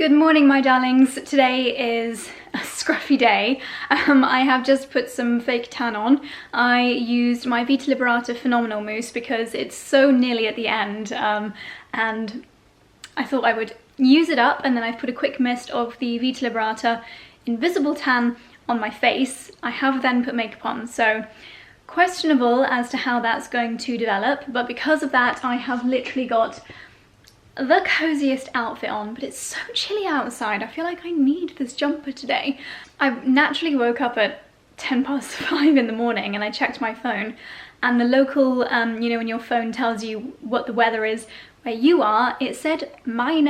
Good morning, my darlings. Today is a scruffy day. I have just put some fake tan on. I used my Vita Liberata Phenomenal Mousse because it's so nearly at the end, and I thought I would use it up, and then I've put a quick mist of the Vita Liberata Invisible Tan on my face. I have then put makeup on, so questionable as to how that's going to develop, but because of that I have literally got the coziest outfit on, but it's so chilly outside. I feel like I need this jumper today. I naturally woke up at 5:10 in the morning and I checked my phone, and the local, you know, when your phone tells you what the weather is where you are, it said -1,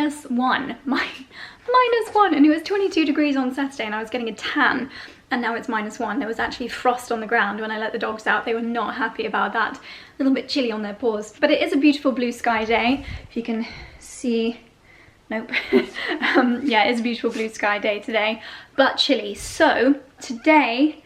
-1, and it was 22 degrees on Saturday and I was getting a tan, and now it's -1. There was actually frost on the ground when I let the dogs out. They were not happy about that. A little bit chilly on their paws. But it is a beautiful blue sky day. If you can see, nope. Yeah, it's a beautiful blue sky day today, but chilly. So today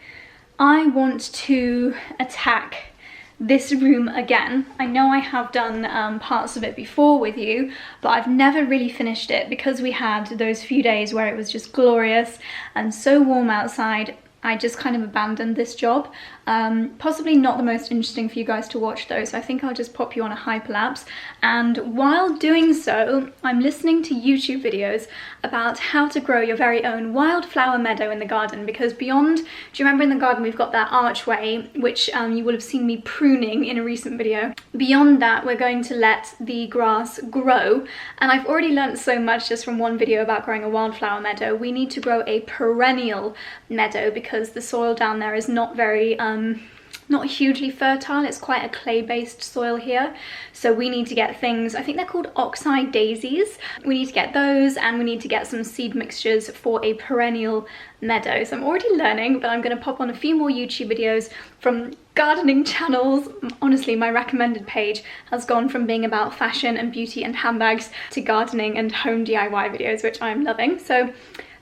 I want to attack this room again. I know I have done parts of it before with you, but I've never really finished it because we had those few days where it was just glorious and so warm outside. I just kind of abandoned this job. Possibly not the most interesting for you guys to watch though, so I think I'll just pop you on a hyperlapse. And while doing so, I'm listening to YouTube videos about how to grow your very own wildflower meadow in the garden, because beyond, do you remember in the garden we've got that archway, which you will have seen me pruning in a recent video. Beyond that, we're going to let the grass grow, and I've already learnt so much just from one video about growing a wildflower meadow. We need to grow a perennial meadow because the soil down there is not very not hugely fertile. It's quite a clay-based soil here, so we need to get things, I think they're called oxeye daisies. We need to get those, and we need to get some seed mixtures for a perennial meadow. So I'm already learning, but I'm going to pop on a few more YouTube videos from gardening channels. Honestly, my recommended page has gone from being about fashion and beauty and handbags to gardening and home DIY videos, which I'm loving. So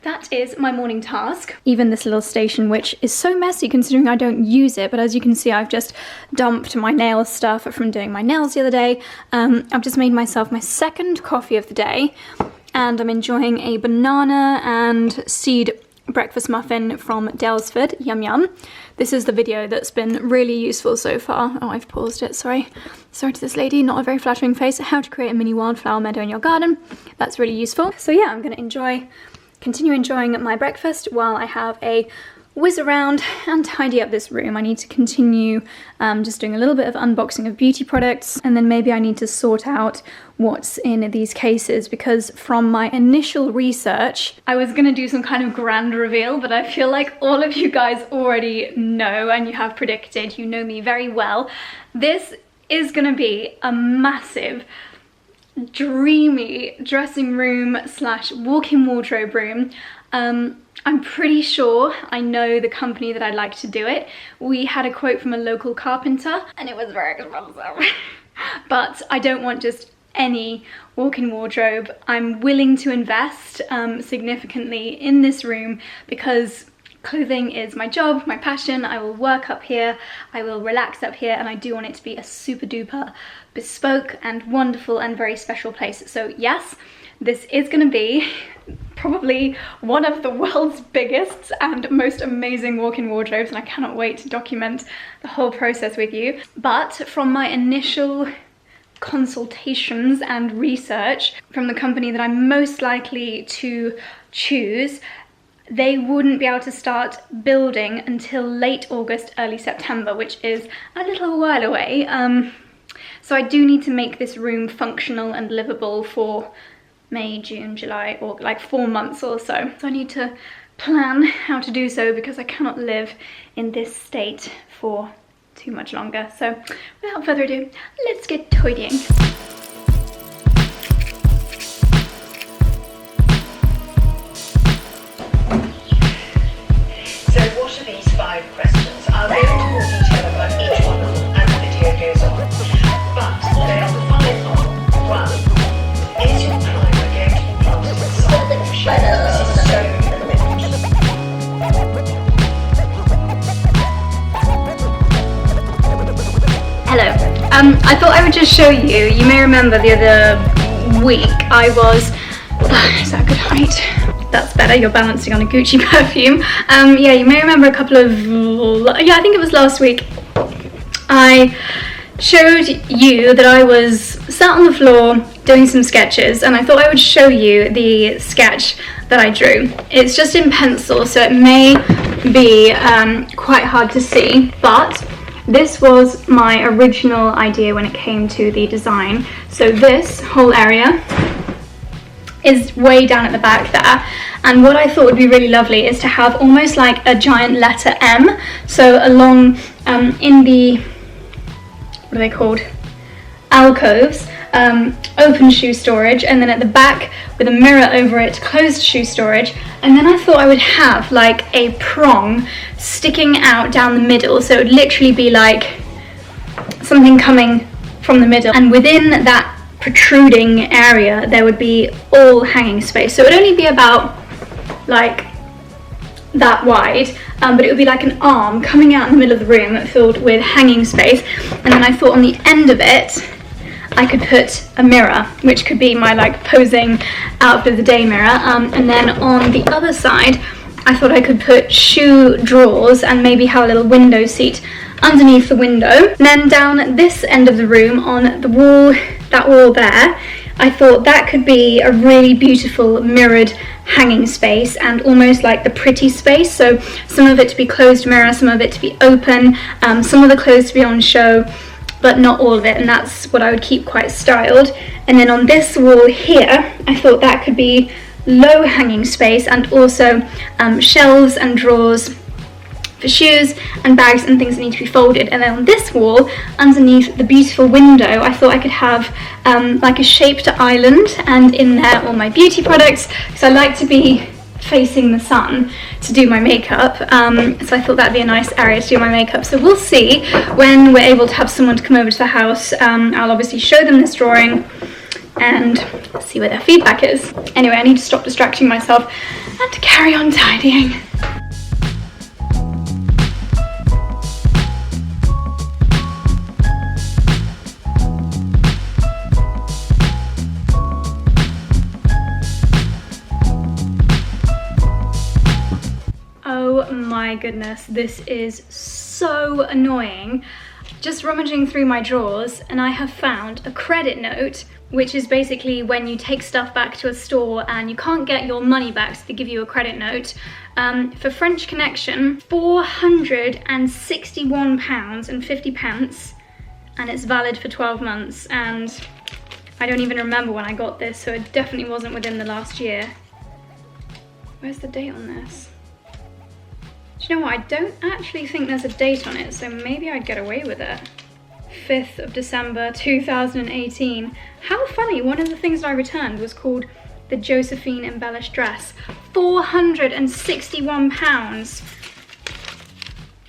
that is my morning task. Even this little station, which is so messy considering I don't use it, but as you can see, I've just dumped my nail stuff from doing my nails the other day. I've just made myself my second coffee of the day, and I'm enjoying a banana and seed breakfast muffin from Dalesford. Yum yum. This is the video that's been really useful so far. Oh, I've paused it, sorry. Sorry to this lady, not a very flattering face. How to create a mini wildflower meadow in your garden. That's really useful. So yeah, I'm gonna continue enjoying my breakfast while I have a whiz around and tidy up this room. I need to continue just doing a little bit of unboxing of beauty products, and then maybe I need to sort out what's in these cases, because from my initial research, I was gonna do some kind of grand reveal, but I feel like all of you guys already know and you have predicted, you know me very well. This is gonna be a massive, dreamy dressing room slash walk-in wardrobe room. I'm pretty sure I know the company that I'd like to do it. We had a quote from a local carpenter and it was very expensive. But I don't want just any walk-in wardrobe. I'm willing to invest significantly in this room because clothing is my job, my passion. I will work up here, I will relax up here, and I do want it to be a super duper bespoke and wonderful and very special place. So yes, this is going to be probably one of the world's biggest and most amazing walk-in wardrobes, and I cannot wait to document the whole process with you. But from my initial consultations and research from the company that I'm most likely to choose, they wouldn't be able to start building until late August, early September, which is a little while away. So I do need to make this room functional and livable for May, June, July, or like 4 months or so. So I need to plan how to do so because I cannot live in this state for too much longer. So without further ado, let's get tidying. So what are these 5 questions? I'll go into more detail about each one of them as the video goes on. But they are the 5 on 1. Is your primer going to be plastered with soft washing? This is so important. Hello. I thought I would just show you. You may remember the other week I was Is that a good height? That's better, you're balancing on a Gucci perfume. Yeah, you may remember a couple of, yeah, I think it was last week, I showed you that I was sat on the floor doing some sketches, and I thought I would show you the sketch that I drew. It's just in pencil, so it may be quite hard to see, but this was my original idea when it came to the design. So this whole area is way down at the back there, and what I thought would be really lovely is to have almost like a giant letter M, so along in the, what are they called, alcoves, open shoe storage, and then at the back with a mirror over it, closed shoe storage. And then I thought I would have like a prong sticking out down the middle, so it would literally be like something coming from the middle, and within that protruding area there would be all hanging space, so it would only be about like that wide, but it would be like an arm coming out in the middle of the room filled with hanging space. And then I thought on the end of it I could put a mirror, which could be my like posing outfit of the day mirror, and then on the other side I thought I could put shoe drawers and maybe have a little window seat underneath the window. And then down this end of the room on the wall, that wall there, I thought that could be a really beautiful mirrored hanging space and almost like the pretty space, so some of it to be closed mirror, some of it to be open, some of the clothes to be on show, but not all of it, and that's what I would keep quite styled. And then on this wall here, I thought that could be low hanging space and also shelves and drawers for shoes and bags and things that need to be folded. And then on this wall, underneath the beautiful window, I thought I could have like a shaped island, and in there all my beauty products, because I like to be facing the sun to do my makeup, so I thought that'd be a nice area to do my makeup. So we'll see when we're able to have someone to come over to the house. I'll obviously show them this drawing and see what their feedback is. Anyway, I need to stop distracting myself and to carry on tidying. Oh my goodness, this is so annoying. Just rummaging through my drawers, and I have found a credit note, which is basically when you take stuff back to a store and you can't get your money back, so they give you a credit note. For French Connection, £461.50, and it's valid for 12 months, and I don't even remember when I got this, so it definitely wasn't within the last year. Where's the date on this? Do you know what, I don't actually think there's a date on it, so maybe I'd get away with it. 5th of December 2018. How funny, one of the things I returned was called the Josephine embellished dress. £461.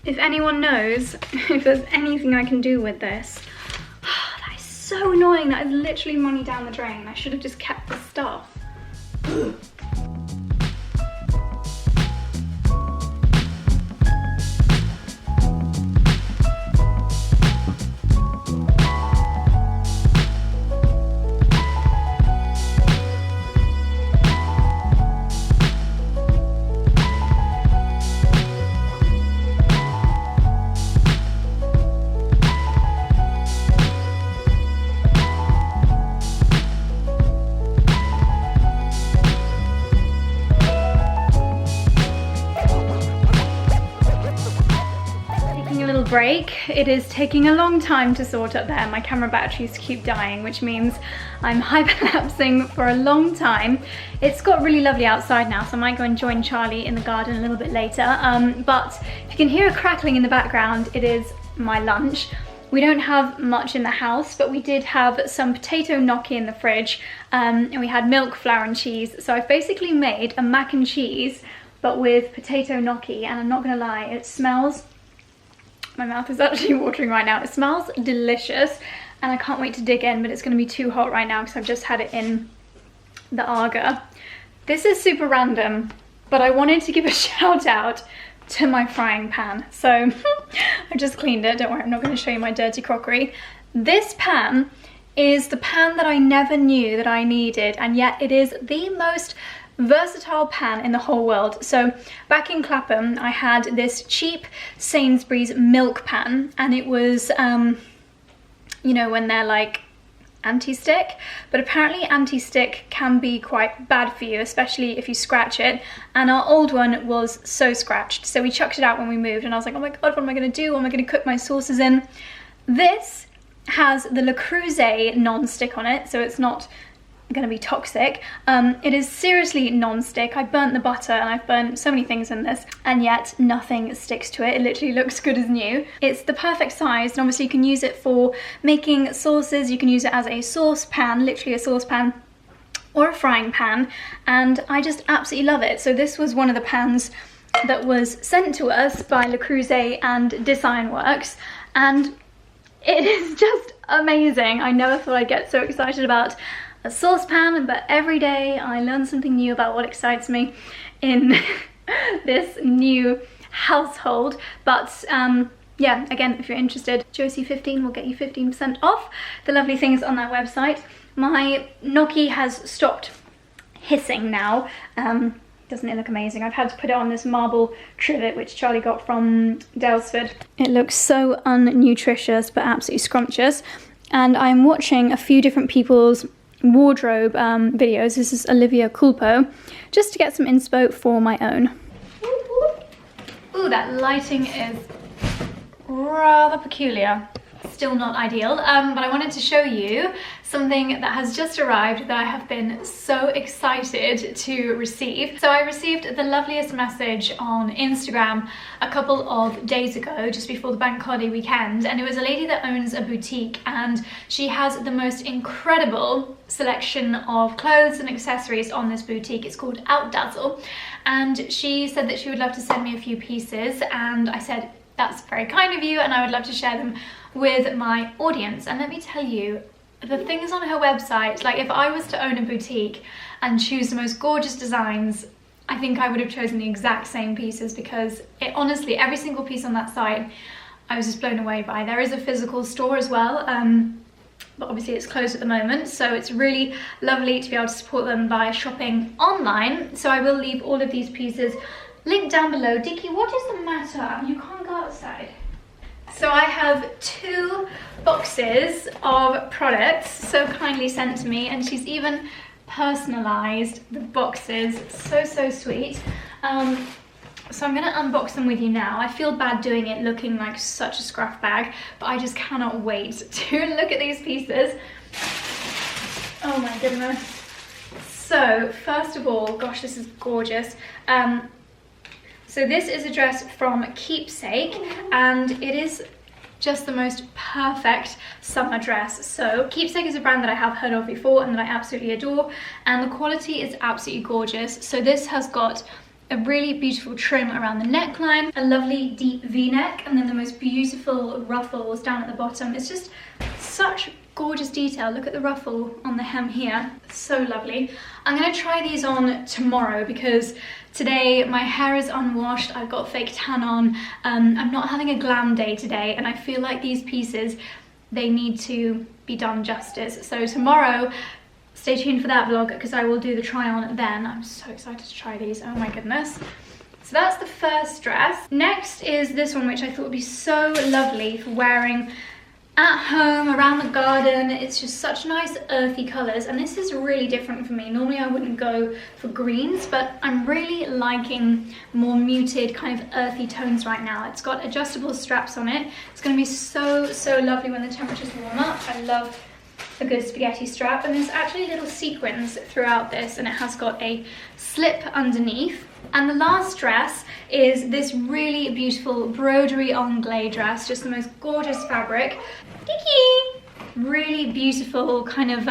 If anyone knows if there's anything I can do with this. That is so annoying, that is literally money down the drain. I should have just kept the stuff. Break. It is taking a long time to sort up there. My camera batteries keep dying, which means I'm hyperlapsing for a long time. It's got really lovely outside now, so I might go and join Charlie in the garden a little bit later. But if you can hear a crackling in the background, it is my lunch. We don't have much in the house, but we did have some potato gnocchi in the fridge, and we had milk, flour and cheese. So I've basically made a mac and cheese, but with potato gnocchi, and I'm not gonna lie, it smells, my mouth is actually watering right now. It smells delicious, and I can't wait to dig in, but it's going to be too hot right now because I've just had it in the Arga. This is super random, but I wanted to give a shout out to my frying pan. So I just cleaned it. Don't worry, I'm not going to show you my dirty crockery. This pan is the pan that I never knew that I needed, and yet it is the most versatile pan in the whole world. So back in Clapham, I had this cheap Sainsbury's milk pan, and it was, you know, when they're like anti-stick, but apparently anti-stick can be quite bad for you, especially if you scratch it, and our old one was so scratched, so we chucked it out when we moved, and I was like, oh my god, what am I going to do? What am I going to cook my sauces in? This has the Le Creuset non-stick on it, so it's not going to be toxic. It is seriously non-stick. I burnt the butter and I've burnt so many things in this, and yet nothing sticks to it. It literally looks good as new. It's the perfect size, and obviously you can use it for making sauces. You can use it as a saucepan, literally a saucepan, or a frying pan, and I just absolutely love it. So this was one of the pans that was sent to us by Le Creuset and Design Works, and it is just amazing. I never thought I'd get so excited about a saucepan, but every day I learn something new about what excites me in this new household. But yeah, again, if you're interested, Josie15 will get you 15% off the lovely things on their website. My gnocchi has stopped hissing now. Doesn't it look amazing? I've had to put it on this marble trivet which Charlie got from Dalesford. It looks so unnutritious but absolutely scrumptious, and I'm watching a few different people's wardrobe videos. This is Olivia Culpo, just to get some inspo for my own. Ooh, that lighting is rather peculiar. Still not ideal, but I wanted to show you something that has just arrived that I have been so excited to receive. So I received the loveliest message on Instagram a couple of days ago, just before the bank holiday weekend, and it was a lady that owns a boutique, and she has the most incredible selection of clothes and accessories on this boutique. It's called Outdazzle, and she said that she would love to send me a few pieces, and I said, that's very kind of you, and I would love to share them with my audience. And let me tell you, the things on her website, like if I was to own a boutique and choose the most gorgeous designs, I think I would have chosen the exact same pieces, because it honestly, every single piece on that site, I was just blown away by. There is a physical store as well, but obviously it's closed at the moment, so it's really lovely to be able to support them by shopping online. So I will leave all of these pieces linked down below. Dickie, what is the matter? You can't go outside. So I have 2 boxes of products so kindly sent to me, and she's even personalised the boxes. So sweet. So I'm going to unbox them with you now. I feel bad doing it looking like such a scruff bag, but I just cannot wait to look at these pieces. Oh my goodness. So first of all, gosh, this is gorgeous. So this is a dress from Keepsake, and it is just the most perfect summer dress. So Keepsake is a brand that I have heard of before and that I absolutely adore, and the quality is absolutely gorgeous. So this has got a really beautiful trim around the neckline, a lovely deep V-neck, and then the most beautiful ruffles down at the bottom. It's just such gorgeous detail. Look at the ruffle on the hem here, so lovely. I'm going to try these on tomorrow because today my hair is unwashed, I've got fake tan on, I'm not having a glam day today, and I feel like these pieces, they need to be done justice. So tomorrow, stay tuned for that vlog because I will do the try on then. I'm so excited to try these, oh my goodness. So that's the first dress. Next is this one, which I thought would be so lovely for wearing at home, around the garden. It's just such nice earthy colours, and this is really different for me. Normally I wouldn't go for greens, but I'm really liking more muted kind of earthy tones right now. It's got adjustable straps on it. It's going to be so lovely when the temperatures warm up. I love a good spaghetti strap, and there's actually little sequins throughout this, and it has got a slip underneath. And the last dress is this really beautiful broderie anglais dress, just the most gorgeous fabric. Dickie! Really beautiful kind of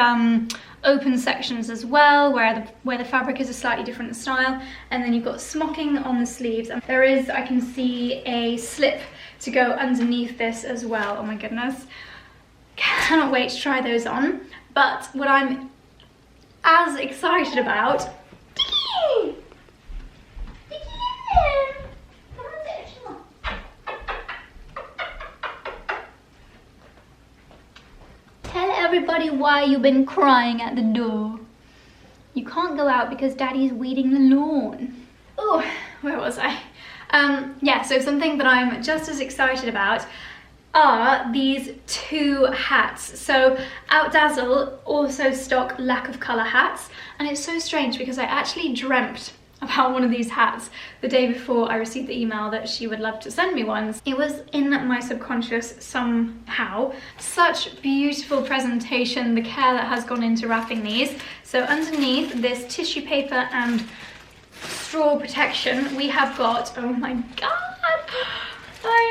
open sections as well, where the fabric is a slightly different style, and then you've got smocking on the sleeves, and there is, I can see, a slip to go underneath this as well. Oh my goodness, cannot wait to try those on. But what I'm as excited about, Dickie! Tell everybody everybody why you've been crying at the door. You can't go out because Daddy's weeding the lawn. Oh, where was I? Yeah, so something that I'm just as excited about are these 2 hats. So Outdazzle also stock lack of colour hats, and it's so strange because I actually dreamt about one of these hats the day before I received the email that she would love to send me ones. It was in my subconscious somehow. Such beautiful presentation, the care that has gone into wrapping these. So underneath this tissue paper and straw protection, we have got, oh my god,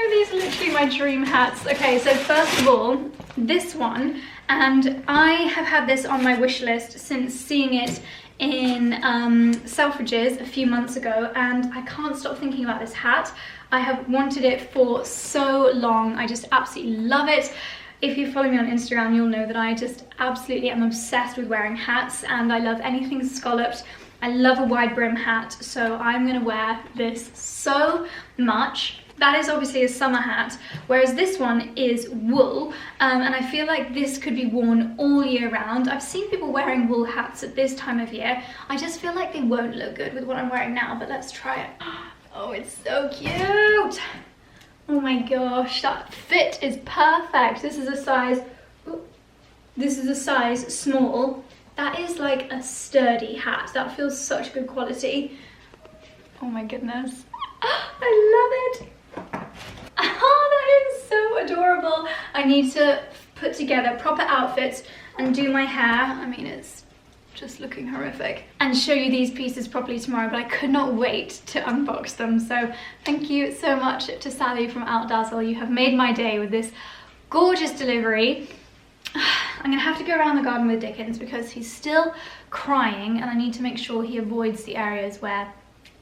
these are literally my dream hats. Okay, so first of all, this one, and I have had this on my wish list since seeing it in Selfridges a few months ago, and I can't stop thinking about this hat. I have wanted it for so long. I just absolutely love it. If you follow me on Instagram, you'll know that I just absolutely am obsessed with wearing hats, and I love anything scalloped. I love a wide brim hat, so I'm gonna wear this so much. That is obviously a summer hat, whereas this one is wool, and I feel like this could be worn all year round. I've seen people wearing wool hats at this time of year. I just feel like they won't look good with what I'm wearing now, but let's try it. Oh, it's so cute. Oh my gosh, that fit is perfect. This is a size small. That is like a sturdy hat. That feels such good quality. Oh my goodness. I love it. Oh, that is so adorable. I need to put together proper outfits and do my hair. I mean, it's just looking horrific. And show you these pieces properly tomorrow, but I could not wait to unbox them. So thank you so much to Sally from Outdazzle. You have made my day with this gorgeous delivery. I'm gonna have to go around the garden with Dickens because he's still crying, and I need to make sure he avoids the areas where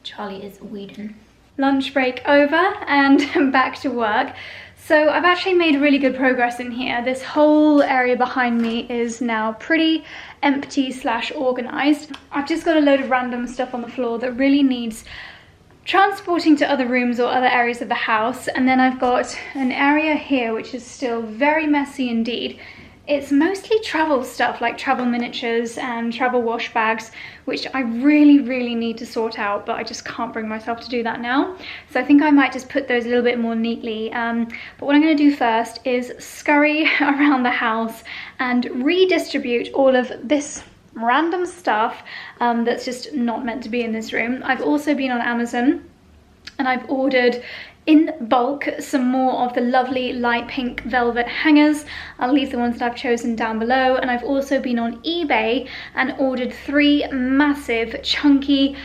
Charlie is weeding. Lunch break over and back to work. So I've actually made really good progress in here. This whole area behind me is now pretty empty / organized. I've just got a load of random stuff on the floor that really needs transporting to other rooms or other areas of the house. And then I've got an area here which is still very messy indeed. It's mostly travel stuff, like travel miniatures and travel wash bags, which I really need to sort out, but I just can't bring myself to do that now. So I think I might just put those a little bit more neatly. But what I'm gonna do first is scurry around the house and redistribute all of this random stuff that's just not meant to be in this room. I've also been on Amazon and I've ordered in bulk some more of the lovely light pink velvet hangers. I'll leave the ones that I've chosen down below. And I've also been on eBay and ordered 3 massive chunky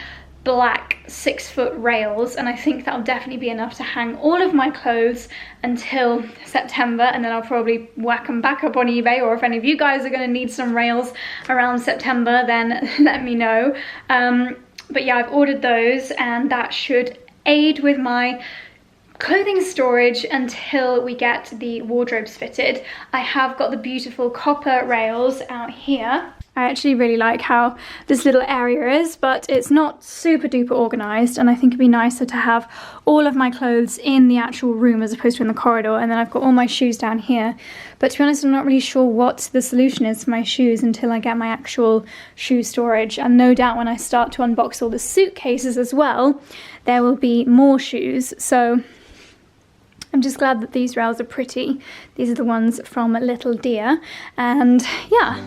black 6-foot rails, and I think that'll definitely be enough to hang all of my clothes until September, and then I'll probably whack them back up on eBay, or if any of you guys are going to need some rails around September, then let me know. But yeah, I've ordered those, and that should aid with my clothing storage until we get the wardrobes fitted. I have got the beautiful copper rails out here. I actually really like how this little area is, but it's not super duper organized, and I think it'd be nicer to have all of my clothes in the actual room as opposed to in the corridor. And then I've got all my shoes down here, but to be honest, I'm not really sure what the solution is for my shoes until I get my actual shoe storage. And no doubt when I start to unbox all the suitcases as well, there will be more shoes. So I'm just glad that these rails are pretty. These are the ones from Little Deer, and yeah.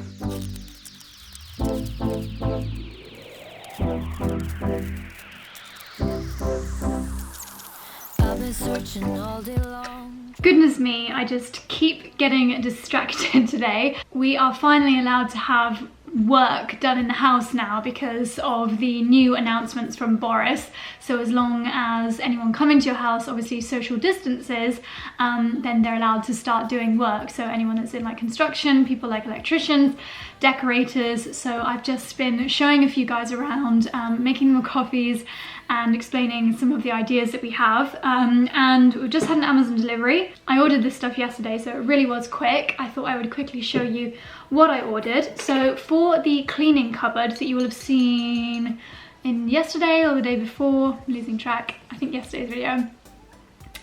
I've been searching all day long. Goodness me, I just keep getting distracted today. We are finally allowed to have work done in the house now because of the new announcements from Boris. So as long as anyone coming to your house obviously social distances, then they're allowed to start doing work. So anyone that's in like construction, people like electricians, decorators. So I've just been showing a few guys around, making them coffees and explaining some of the ideas that we have. And we've just had an Amazon delivery. I ordered this stuff yesterday, so it really was quick. I thought I would quickly show you what I ordered. So for the cleaning cupboard that you will have seen in yesterday or the day before, I'm losing track, I think yesterday's video,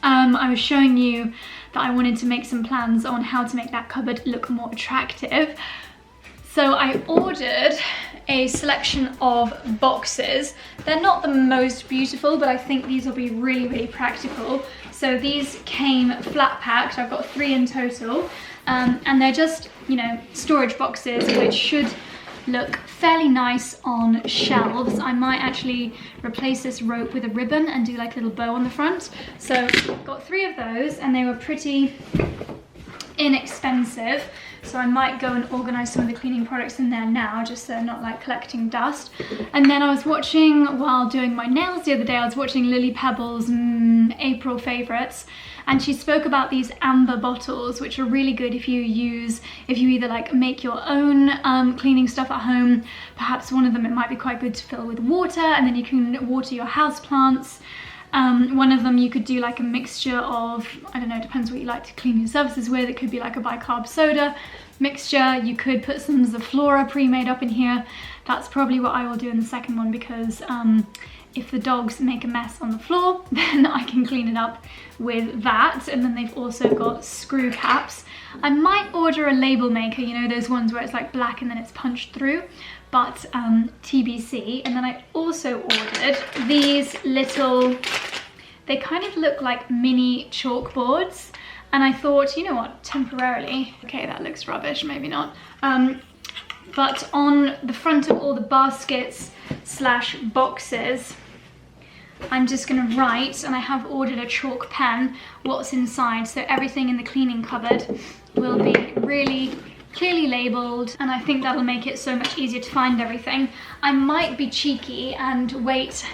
I was showing you that I wanted to make some plans on how to make that cupboard look more attractive. So I ordered a selection of boxes. They're not the most beautiful, but I think these will be really, really practical. So these came flat packed. I've got 3 in total. And they're just, you know, storage boxes, which should look fairly nice on shelves. I might actually replace this rope with a ribbon and do like a little bow on the front. So got 3 of those, and they were pretty inexpensive. So I might go and organize some of the cleaning products in there now, just so they're not like collecting dust. And then I was watching, while doing my nails the other day, I was watching Lily Pebble's April favorites, and she spoke about these amber bottles, which are really good if you either like make your own cleaning stuff at home. Perhaps one of them, it might be quite good to fill with water, and then you can water your houseplants. One of them you could do like a mixture of, I don't know, it depends what you like to clean your surfaces with. It could be like a bicarb soda mixture. You could put some Zaflora pre-made up in here. That's probably what I will do in the second one, because if the dogs make a mess on the floor, then I can clean it up with that. And then they've also got screw caps. I might order a label maker, you know, those ones where it's like black and then it's punched through, but TBC. And then I also ordered these little, they kind of look like mini chalkboards. And I thought, you know what, temporarily, okay, that looks rubbish, maybe not. But on the front of all the baskets / boxes, I'm just gonna write, and I have ordered a chalk pen, what's inside. So everything in the cleaning cupboard will be really clearly labeled, and I think that'll make it so much easier to find everything. I might be cheeky and wait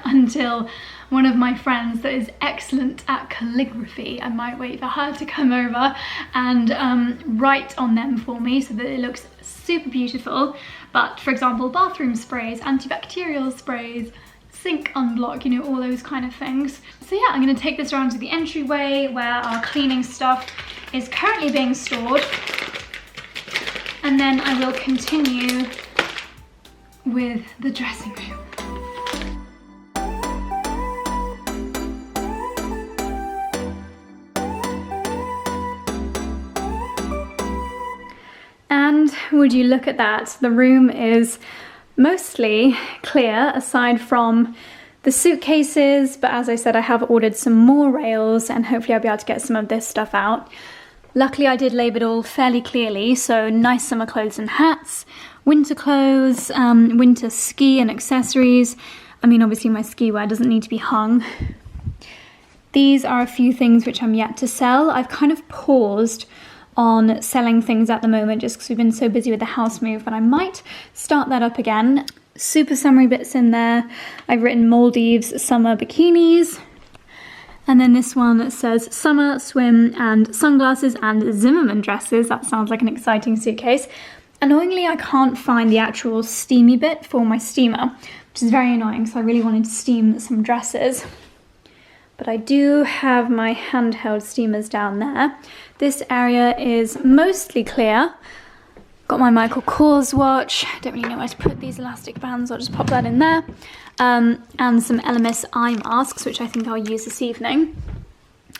until one of my friends that is excellent at calligraphy, I might wait for her to come over and write on them for me so that it looks super beautiful. But for example, bathroom sprays, antibacterial sprays, sink unblock, you know, all those kind of things. So yeah, I'm gonna take this around to the entryway where our cleaning stuff is currently being stored. And then I will continue with the dressing room. And would you look at that, the room is mostly clear aside from the suitcases, but as I said, I have ordered some more rails and hopefully I'll be able to get some of this stuff out. Luckily I did label it all fairly clearly, so nice summer clothes and hats, winter clothes, winter ski and accessories. I mean, obviously my ski wear doesn't need to be hung. These are a few things which I'm yet to sell. I've kind of paused on selling things at the moment just because we've been so busy with the house move, but I might start that up again. Super summery bits in there. I've written Maldives summer bikinis. And then this one that says summer, swim and sunglasses and Zimmermann dresses. That sounds like an exciting suitcase. Annoyingly, I can't find the actual steamy bit for my steamer, which is very annoying, so I really wanted to steam some dresses. But I do have my handheld steamers down there. This area is mostly clear. Got my Michael Kors watch. Don't really know where to put these elastic bands. I'll just pop that in there. And some LMS eye masks, which I think I'll use this evening.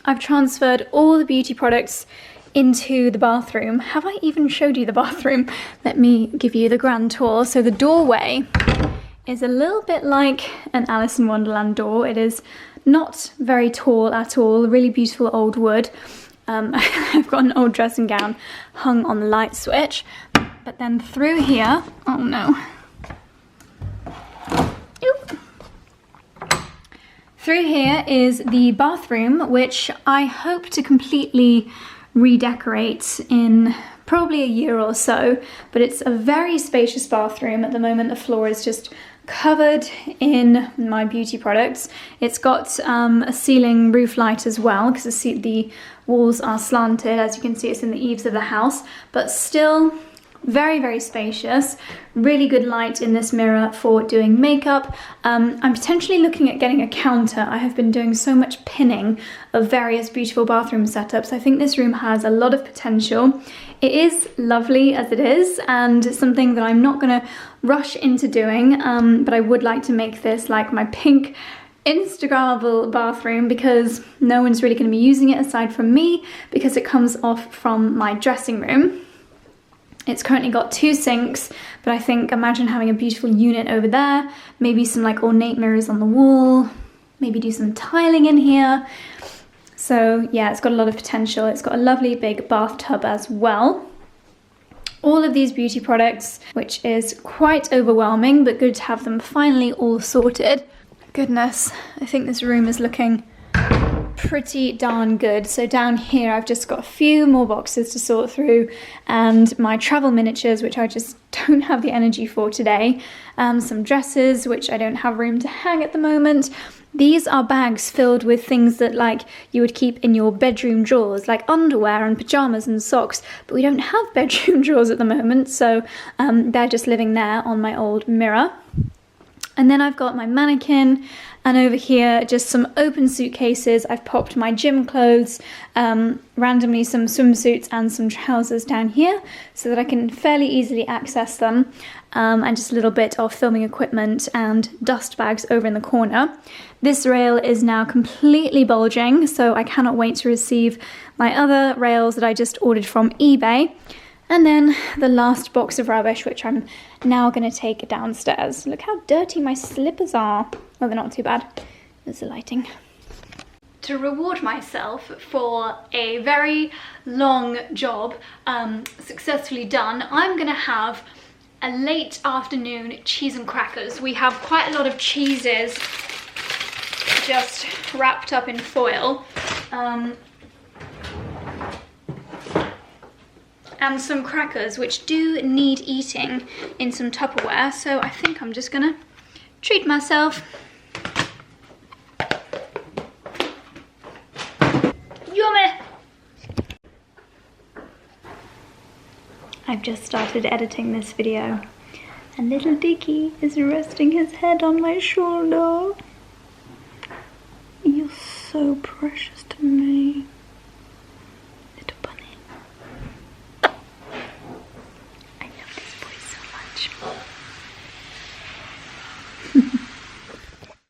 I've transferred all the beauty products into the bathroom. Have I even showed you the bathroom? Let me give you the grand tour. So the doorway is a little bit like an Alice in Wonderland door. It is not very tall at all, really beautiful old wood. I've got an old dressing gown hung on the light switch. But then through here, oh no. Oop. Through here is the bathroom, which I hope to completely redecorate in probably a year or so, but it's a very spacious bathroom. At the moment the floor is just covered in my beauty products. It's got a ceiling roof light as well, because the walls are slanted. As you can see, it's in the eaves of the house, but still very, very spacious. Really good light in this mirror for doing makeup. I'm potentially looking at getting a counter. I have been doing so much pinning of various beautiful bathroom setups. I think this room has a lot of potential. It is lovely as it is, and it's something that I'm not gonna rush into doing, but I would like to make this like my pink Instagrammable bathroom because no one's really going to be using it aside from me, because it comes off from my dressing room. It's currently got 2 sinks, but I think imagine having a beautiful unit over there, maybe some like ornate mirrors on the wall, maybe do some tiling in here. So yeah, it's got a lot of potential. It's got a lovely big bathtub as well. All of these beauty products, which is quite overwhelming, but good to have them finally all sorted. Goodness, I think this room is looking pretty darn good. So down here I've just got a few more boxes to sort through, and my travel miniatures, which I just don't have the energy for today. Some dresses, which I don't have room to hang at the moment. These are bags filled with things that like you would keep in your bedroom drawers, like underwear and pajamas and socks, but we don't have bedroom drawers at the moment, so they're just living there on my old mirror. And then I've got my mannequin, and over here just some open suitcases. I've popped my gym clothes, randomly some swimsuits and some trousers down here so that I can fairly easily access them, and just a little bit of filming equipment and dust bags over in the corner. This rail is now completely bulging, so I cannot wait to receive my other rails that I just ordered from eBay. And then the last box of rubbish, which I'm now going to take downstairs. Look how dirty my slippers are. Oh, they're not too bad. There's the lighting. To reward myself for a very long job successfully done, I'm going to have a late afternoon cheese and crackers. We have quite a lot of cheeses just wrapped up in foil. And some crackers which do need eating in some Tupperware, so I think I'm just gonna treat myself. Yummy! I've just started editing this video, and little Dicky is resting his head on my shoulder. You're so precious to me.